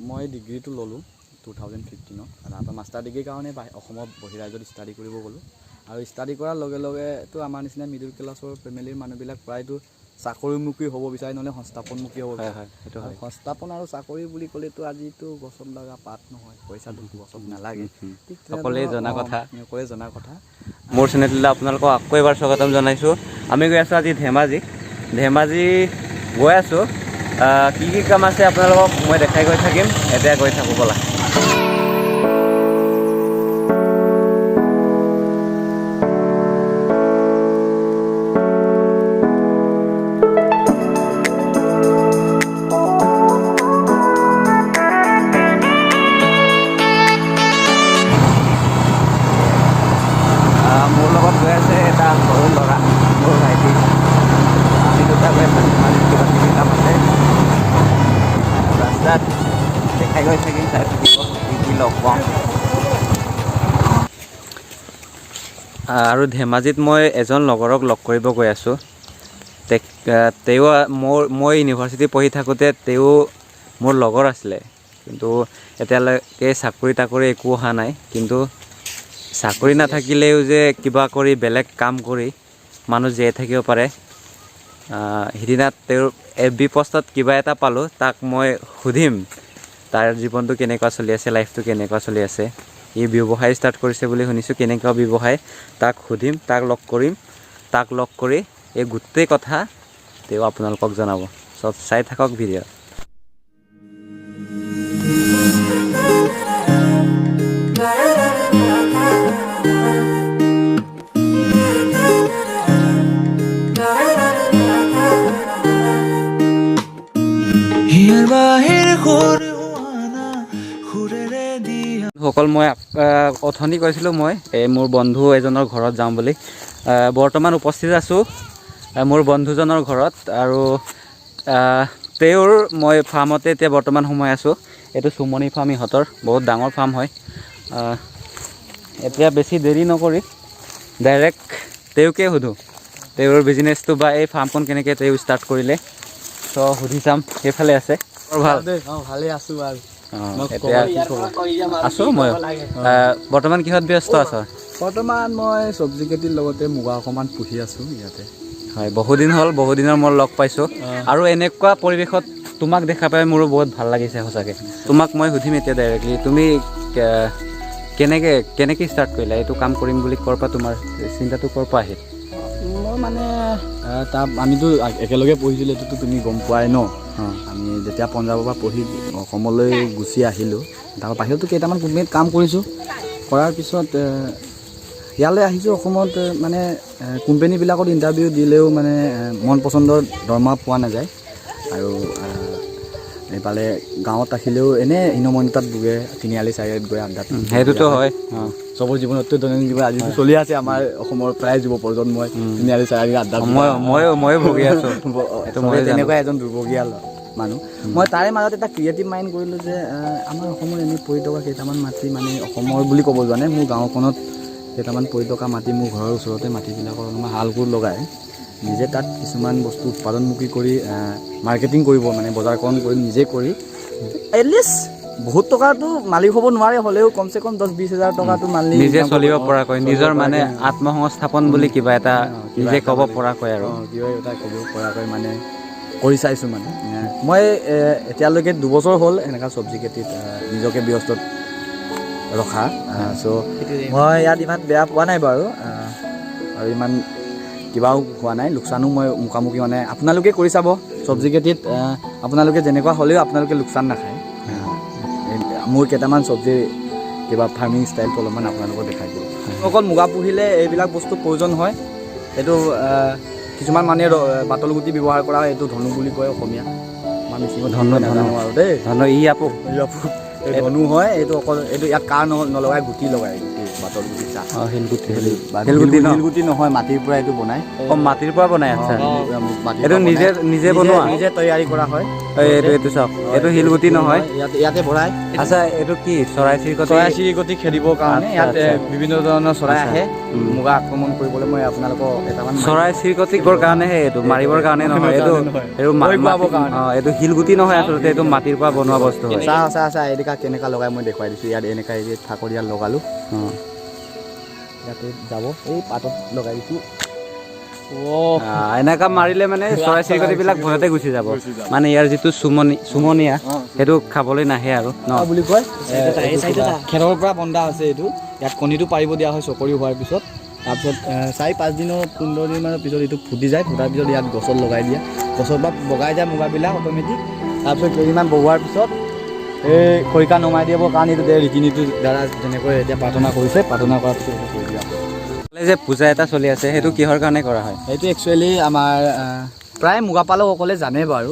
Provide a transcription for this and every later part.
মই ডিগ্ৰীটো ল'লোঁ 2015 তাৰপৰা মাষ্টাৰ ডিগ্ৰীৰ কাৰণে অসমৰ বহিৰাজ্যত ষ্টাডি কৰিব গ'লোঁ আৰু ষ্টাডি কৰাৰ লগে লগেতো আমাৰ নিচিনা মিডল ক্লাছৰ ফেমিলিৰ মানুহবিলাক প্ৰায়তো চাকৰিমুখী হ'ব বিচাৰে, নহ'লে সংস্থাপনমুখী হ'ব বিচাৰে। সেইটো হয়। সংস্থাপন আৰু চাকৰি বুলি ক'লেতো আজিতো গছত লগা পাত নহয়, পইচাটো গছত নালাগে। সকলোৱে জনা কথা। সকলোৱে জনা কথা। মোৰ চেনেললৈ আপোনালোকক আকৌ এবাৰ স্বাগতম জনাইছোঁ। আমি গৈ আছোঁ আজি ধেমাজি গৈ আছোঁ। কি কি কাম আছে আপোনালোকক মই দেখাই গৈ থাকিম। এতিয়া গৈ থাকোঁ ব'লা। মোৰ লগত গৈ আছে এটা সৰু ল'ৰা, মোৰ ভাইটি। আমি দুটা গৈ আছোঁ ধেমাজিত কিবা কিবি কাম আছে। ৰাস্তাত দেখাই গৈ থাকিম, চাই থাকিব কি কি লগ পাওঁ। আৰু ধেমাজিত মই এজন লগৰক লগ কৰিব গৈ আছোঁ। তেওঁ মই ইউনিভাৰ্চিটি পঢ়ি থাকোঁতে তেওঁ মোৰ লগৰ আছিলে, কিন্তু এতিয়ালৈকে চাকৰি তাকৰি একো অহা নাই। কিন্তু চাকৰি নাথাকিলেও যে কিবা কৰি বেলেগ কাম কৰি মানুহ জীয়াই থাকিব পাৰে। সিদিনা তেওঁৰ FB পোষ্টত কিবা এটা পালোঁ, তাক মই সুধিম তাৰ জীৱনটো কেনেকুৱা চলি আছে, লাইফটো কেনেকুৱা চলি আছে। ই ব্যৱসায় ষ্টাৰ্ট কৰিছে বুলি শুনিছোঁ, কেনেকুৱা ব্যৱসায় তাক সুধিম, তাক লগ কৰি এই গোটেই কথা তেওঁ আপোনালোকক জনাব। চব চাই থাকক ভিডিঅ'। সকল মই অথনি কৈছিলোঁ মই মোৰ বন্ধু এজনৰ ঘৰত যাওঁ বুলি। বৰ্তমান উপস্থিত আছোঁ মোৰ বন্ধুজনৰ ঘৰত। আৰু তেওঁৰ মই ফাৰ্মতে এতিয়া বৰ্তমান সোমাই আছোঁ। এইটো সুমনি ফাৰ্ম, ইহঁতৰ বহুত ডাঙৰ ফাৰ্ম হয়। এতিয়া বেছি দেৰি নকৰি ডাইৰেক্ট তেওঁকে সোধোঁ, তেওঁৰ বিজনেছটো বা এই ফাৰ্মখন কেনেকৈ তেওঁ ষ্টাৰ্ট কৰিলে। ত' সুধি চাম। সেইফালে আছে ভাল? ভালে আছোঁ আৰু এতিয়া আছোঁ মই। বৰ্তমান কিহত ব্যস্ত আছ? বৰ্তমান মই চব্জি খেতিৰ লগতে মুগা অকণমান পুহি আছোঁ ইয়াতে। হয়, বহুদিন হ'ল, বহুদিনৰ মই লগ পাইছোঁ। আৰু এনেকুৱা পৰিৱেশত তোমাক দেখা পাই মোৰো বহুত ভাল লাগিছে সঁচাকৈ। তোমাক মই সুধিম এতিয়া ডাইৰেক্টলি, তুমি কেনেকৈ ষ্টাৰ্ট কৰিলা এইটো কাম কৰিম বুলি? ক'ৰ পৰা তোমাৰ চিন্তাটো ক'ৰ পৰা আহিল? মই মানে আমিতো একেলগে পঢ়িছিলোঁ, এইটোতো তুমি গম পোৱাই ন। আমি যেতিয়া পঞ্জাৱৰ পৰা পঢ়ি অসমলৈ গুচি আহিলোঁ, তাৰ বাহিৰতো কেইটামান কোম্পানীত কাম কৰিছোঁ। কৰাৰ পিছত ইয়ালৈ আহিছোঁ অসমত। মানে কোম্পানীবিলাকত ইণ্টাৰভিউ দিলেও মানে মন পচন্দৰ দৰমহা পোৱা নাযায়। আৰু এইফালে গাঁৱত আহিলেও এনেই হীনমন্যতাত ভোগে, তিনিআলি চাৰিআলিত গৈ আড্ডাত। সেইটোতো হয়, চবৰ জীৱনততো দৈনন্দিন জীৱন আজিতো চলি আছে। আমাৰ অসমৰ প্ৰায় যুৱ প্ৰজন্মই তিনিআলি চাৰিআলি আড্ডাত ময়ো ভুগি আছোঁ। তেনেকুৱা এজন দুৰ্ভগীয়া মানুহ। মই তাৰে মাজত এটা ক্ৰিয়েটিভ মাইণ্ড কৰিলোঁ যে আমাৰ অসমৰ এনেই পৰি থকা কেইটামান মাটি, মানে অসমৰ বুলি ক'ব যোৱা নাই, মোৰ গাঁওখনত কেইটামান পৰি থকা মাটি, মোৰ ঘৰৰ ওচৰতে মাটিবিলাকৰ অলপমান হাল কোৰ লগাই নিজে তাত কিছুমান বস্তু উৎপাদনমুখী কৰি মাৰ্কেটিং কৰিব, মানে বজাৰকৰণ কৰি নিজে কৰি এটলিষ্ট বহুত টকাটো মালিক হ'ব নোৱাৰে, হ'লেও কমচে কম 10-20 হাজাৰ টকাটো মালিক নিজে চলিব পৰাকৈ, নিজৰ মানে আত্মসংস্থাপন বুলি কিবা এটা নিজে ক'ব পৰাকৈ আৰু কিবা এটা ক'ব পৰাকৈ মানে কৰি চাইছোঁ। মানে মই এতিয়ালৈকে 2 বছৰ হ'ল এনেকুৱা চব্জি খেতিত নিজকে ব্যস্ত ৰখা। চ' মই ইয়াত ইমান বেয়া পোৱা নাই বাৰু, আৰু ইমান কিবাও হোৱা নাই, লোকচানো মই মুখামুখি মানে আপোনালোকে কৰি চাব চব্জি খেতিত। আপোনালোকে যেনেকুৱা হ'লেও আপোনালোকে লোকচান নাখায়। মোৰ কেইটামান চব্জি কিবা ফাৰ্মিং ষ্টাইলটো অলপমান আপোনালোকক দেখাই দিওঁ। অকল মুগা পুহিলে এইবিলাক বস্তু প্ৰয়োজন হয়। এইটো কিছুমান মানুহে বাটল গুটি ব্যৱহাৰ কৰা হয়, এইটো ধনু বুলি কয় অসমীয়া। আমাৰ মিচিঙত ধনু নাজানো আৰু দেই। ধনু ই আপো ধনু হয়। এইটো অকল এইটো ইয়াত কাৰ নলগাই, গুটি লগাই। বাটৰ গুটি চাহ অঁ শিলগুটি শিলগুটি শিলগুটি নহয় মাটিৰ পৰা এইটো বনাই অঁ মাটিৰ পৰা বনাই আচ্ছা মাটিৰ এইটো পৰা নিজে বনাই। নিজে বনোৱা নিজে তৈয়াৰী কৰা হয় এইটো চাওক এইটো শিলগুটি নহয় ইয়াতে ভৰাই আচ্ছা এইটো কি চৰাই চিৰিকটি চৰাই চিৰিকটি খেদিবৰ কাৰণে আচ্ছা, ইয়াত আচ্ছা। বিভিন্ন ধৰণৰ চৰাই আচ্ছা। আহে মুগা আক্ৰমণ কৰিবলৈ মই আপোনালোকক এটামান চৰাই চিৰিকটিকৰ কাৰণেহে এইটো মাৰিবৰ কাৰণে নহয় এইটো এইটো ভয় খুৱাবৰ কাৰণে। অঁ এইটো শিলগুটি নহয় আচলতে এইটো মাটিৰ পৰা বনোৱা বস্তু হয় চাহ এনেকা কেনেকা লগাই মই দেখুৱাই দিছোঁ ইয়াত এনেকা এই ঠাকুৰ ইয়াত লগালোঁ অঁ ইয়াতে যাব এই পাতত লগাই দিছোঁ এনেকা মাৰিলে মানে চৰাই চিৰিকটিবিলাক ভয়তে গুচি যাব মানে ইয়াৰ যিটো চুমনীয়া সেইটো খাবলৈ নাহে আৰু ন বুলি কয় খেৰৰ পৰা বন্ধা আছে এইটো ইয়াত কণীটো পাৰিব দিয়া হয় চকৰি হোৱাৰ পিছত তাৰপিছত 4-5 দিনৰ 15 দিনমানৰ পিছত এইটো ফুটি যায় ফুটাৰ পিছত ইয়াত গছত লগাই দিয়ে গছৰ পৰা বগাই যায় মুগাবিলাক অট'মেটিক তাৰপিছত কেইদিনমান বগোৱাৰ পিছত এই খৰিকা নমাই দিবৰ কাৰণে এইটো ৰীতি নীতিৰ দ্বাৰা যেনেকৈ এতিয়া প্ৰাৰ্থনা কৰিছে প্ৰাৰ্থনা কৰাৰ পিছত এইটো কৰি দিয়া হয় যে পূজা এটা চলি আছে সেইটো কিহৰ কাৰণে কৰা হয় সেইটো একচুৱেলি আমাৰ প্ৰায় মুগাপালকসকলে জানে বাৰু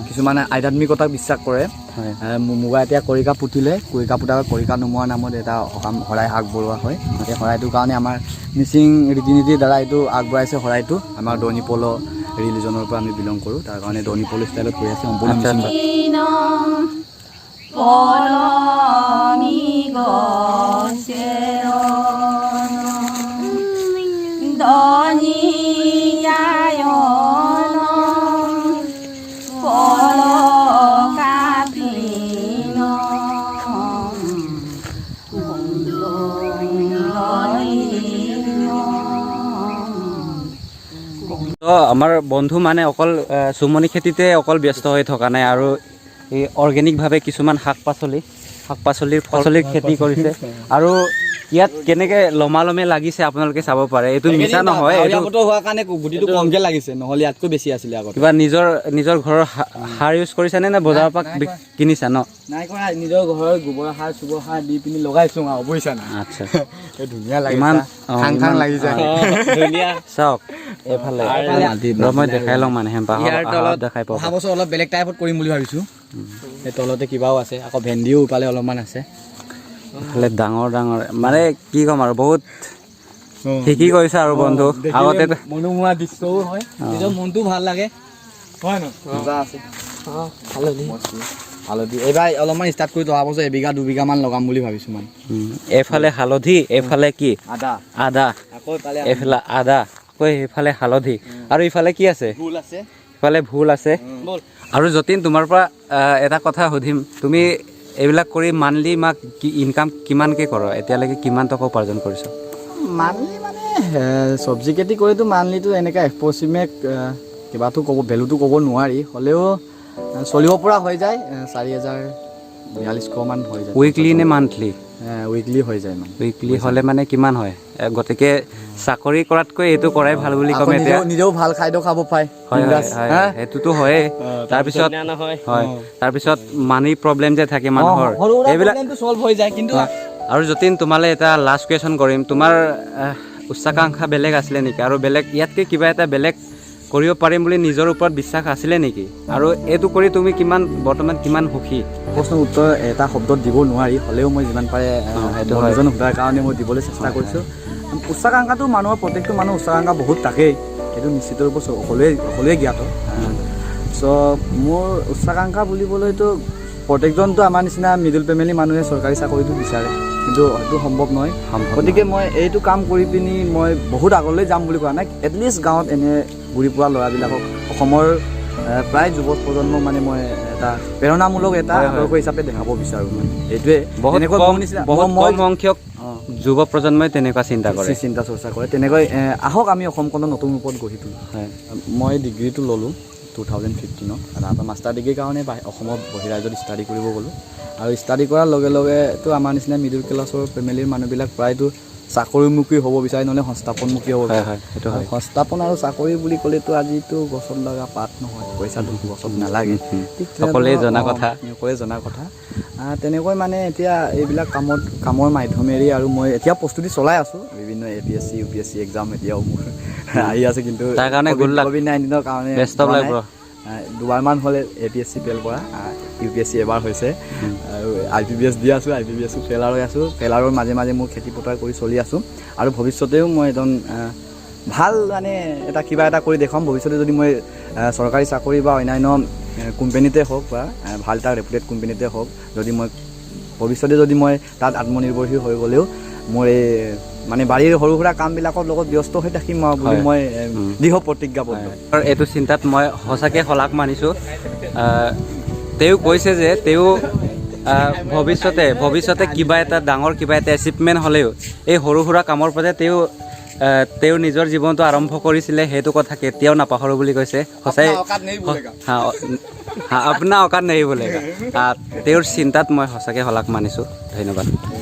কিছুমানে আধ্যাত্মিকতাক বিশ্বাস কৰে মুগা এতিয়া খৰিকা পুতিলে খৰিকা পুতাৰ খৰিকা নোমোৱাৰ নামত এটা সকাম শৰাই আগবঢ়োৱা হয় সেই শৰাইটোৰ কাৰণে আমাৰ মিচিং ৰীতি নীতিৰ দ্বাৰা এইটো আগবঢ়াইছে শৰাইটো আমাৰ দনি পল ৰিলিজনৰ পৰা আমি বিলং কৰোঁ তাৰ কাৰণে দনি পল ষ্টাইলত কৰি আছে সম্পূৰ্ণ মিচিং তো আমাৰ বন্ধু মানে অকল চুমনি খেতিতে অকল ব্যস্ত হৈ থকা নাই আৰু এই অৰ্গেনিকভাৱে কিছুমান শাক পাচলিৰ খেতি কৰিছে আৰু ইয়াত কেনেকৈ লমালমে লাগিছে আপোনালোকে চাব পাৰে এইটো মিছা নহয় এইটো হোৱাৰ কাৰণে গুটিটো কমকৈ লাগিছে নহ'লে ইয়াতকৈ বেছি আছিলে আগত কিবা নিজৰ ঘৰৰ সাৰ ইউজ কৰিছানে নে বজাৰৰ পৰা কিনিছা ন নাই কৰা নিজৰ ঘৰৰ গোবৰ সাৰ চুবৰ সাৰ দি পিনি লগাইছোঁ আৰু বুজিছা না আচ্ছা ধুনীয়া লাগে ইমান খাং খাং লাগি যায় ধুনীয়া চাওক এইফালে মই দেখাই লওঁ মানে দেখাই পাওঁ অহা বছৰ অলপ বেলেগ টাইপত কৰিম বুলি ভাবিছোঁ সেই তলতে কিবাও আছে আকৌ ভেন্দিও ইফালে অলপমান আছে এইফালে ডাঙৰ মানে কি ক'ম আৰু বহুত শিকি গৈছে আৰু বন্ধু আগতে মনোমোহা দৃশ্যও হয় নিজৰ মনটো ভাল লাগে হয় ন মজা আছে হালধি এইবাৰ অলপমান ষ্টাৰ্ট কৰি অহা বছৰ 1-2 বিঘামান লগাম বুলি ভাবিছোঁ মানে এইফালে হালধি এইফালে কি আদা আকৌ ইফালে এইফালে আদা আকৌ এইফালে হালধি আৰু ইফালে কি আছে ফুল আছে ইফালে ভোল আছে আৰু যতীন তোমাৰ পৰা এটা কথা সুধিম তুমি এইবিলাক কৰি মান্থলি ইনকাম কিমানকৈ কৰ এতিয়ালৈকে কিমান টকা উপাৰ্জন কৰিছ মান্থলি মানে চব্জি খেতি কৰিতো মান্থলিটো এনেকৈ এপ্ৰক্সিমেট কিবাটো ভেলুটো ক'ব নোৱাৰি হ'লেও চলিব পৰা হৈ যায় 4,000-42,000 মান হৈ যায় উইকলি নে মান্থলি উইকলি হৈ যায় মানে উইকলি হ'লে মানে কিমান হয় গতিকে চাকৰি কৰাতকৈ এইটো কৰাই ভাল বুলি ক'ম এতিয়া নিজেও ভাল খাদ্য খাব পায় সেইটোতো হয়েই তাৰপিছত মানি প্ৰব্লেম যে থাকে মানুহৰ এইবিলাক চল্ভ হৈ যায় কিন্তু আৰু যতীন তোমালৈ এটা লাষ্ট কুৱেশ্যন কৰিম তোমাৰ উচ্চাকাংক্ষা বেলেগ আছিলে নেকি আৰু বেলেগ ইয়াতকৈ কিবা এটা বেলেগ কৰিব পাৰিম বুলি নিজৰ ওপৰত বিশ্বাস আছিলে নেকি আৰু এইটো কৰি তুমি বৰ্তমান কিমান সুখী প্ৰশ্নৰ উত্তৰ এটা শব্দত দিব নোৱাৰি হ'লেও মই যিমান পাৰে সেইটো এজন সোধাৰ কাৰণে মই দিবলৈ চেষ্টা কৰিছোঁ উচ্চাকাংক্ষাটো মানুহৰ প্ৰত্যেকটো মানুহৰ উচ্চাকাংক্ষা বহুত থাকেই সেইটো নিশ্চিত ৰূপত সকলোৱে জ্ঞাত চ' মোৰ উচ্চাকাংক্ষা বুলিবলৈতো প্ৰত্যেকজনটো আমাৰ নিচিনা মিডল ফেমিলি মানুহে চৰকাৰী চাকৰিটো বিচাৰে কিন্তু হয়তো সম্ভৱ নহয় গতিকে মই এইটো কাম কৰি পিনি মই বহুত আগলৈ যাম বুলি কোৱা নাই এটলিষ্ট গাঁৱত এনে ঘূৰি ফুৰা ল'ৰাবিলাকক অসমৰ প্ৰায় যুৱ প্ৰজন্মক মানে মই এটা প্ৰেৰণামূলক এটা আদৰ্শ হিচাপে দেখাব বিচাৰোঁ মানে এইটোৱে বহুত কম সংখ্যক যুৱ প্ৰজন্মই তেনেকুৱা চিন্তা চৰ্চা কৰে তেনেকৈ আহক আমি অসমখনত নতুন ৰূপত গঢ়ি তোলোঁ মই ডিগ্ৰীটো ল'লোঁ 2015 তাৰপৰা মাষ্টাৰ ডিগ্ৰীৰ কাৰণে অসমৰ বহিৰাজ্যত ষ্টাডি কৰিব গ'লোঁ আৰু ষ্টাডি কৰাৰ লগে লগেতো আমাৰ নিচিনা মিডল ক্লাছৰ ফেমিলিৰ মানুহবিলাক প্ৰায়তো চাকৰিমুখী হ'ব বিচাৰে নহ'লে সংস্থাপনমুখী হ'ব বিচাৰে সংস্থাপন আৰু চাকৰি বুলি ক'লেতো আজিতো গছত লগা পাত নহয় পইচাটো গছত নালাগে সকলোৱে জনা কথা তেনেকৈ মানে এতিয়া এইবিলাক কামৰ মাধ্যমেৰে আৰু মই এতিয়া প্ৰস্তুতি চলাই আছোঁ বিভিন্ন APSC UPSC এক্সাম এতিয়াও মোৰ আহি আছে কিন্তু তাৰ কাৰণে COVID-19ৰ কাৰণে 2বাৰমান হ'লে APSC ফেইল কৰা UPSC এবাৰ হৈছে আৰু IPBS দি আছোঁ, IPBSও ফেইলাৰ হৈ আছোঁ। ফেইলাৰৰ মাজে মাজে মোৰ খেতি পথাৰ কৰি চলি আছোঁ আৰু ভৱিষ্যতেও মই এজন ভাল মানে কিবা এটা কৰি দেখুৱাম। ভৱিষ্যতে যদি মই চৰকাৰী চাকৰি বা অন্যান্য কোম্পানীতে হওক বা ভাল এটা ৰেপুটেড কোম্পানীতে হওক, যদি মই ভৱিষ্যতে যদি মই তাত আত্মনিৰ্ভৰশীল হৈ গ'লেও মোৰ এই মানে বাৰীৰ সৰু সুৰা কামবিলাকৰ লগত ব্যস্ত হৈ থাকিম বুলি মই দৃঢ় প্ৰতিজ্ঞাবদ্ধ। আৰু এইটো চিন্তাত মই সঁচাকৈ শলাগ মানিছোঁ। তেওঁ কৈছে যে তেওঁ ভৱিষ্যতে কিবা এটা ডাঙৰ কিবা এটা এচিভমেণ্ট হ'লেও এই সৰু সুৰা কামৰ পৰা তেওঁ নিজৰ জীৱনটো আৰম্ভ কৰিছিলে, সেইটো কথা কেতিয়াও নাপাহৰোঁ বুলি কৈছে। সঁচাই আপোনাৰ অকাত নেহি বোলেগা। তেওঁৰ চিন্তাত মই সঁচাকৈ শলাগ মানিছোঁ। ধন্যবাদ।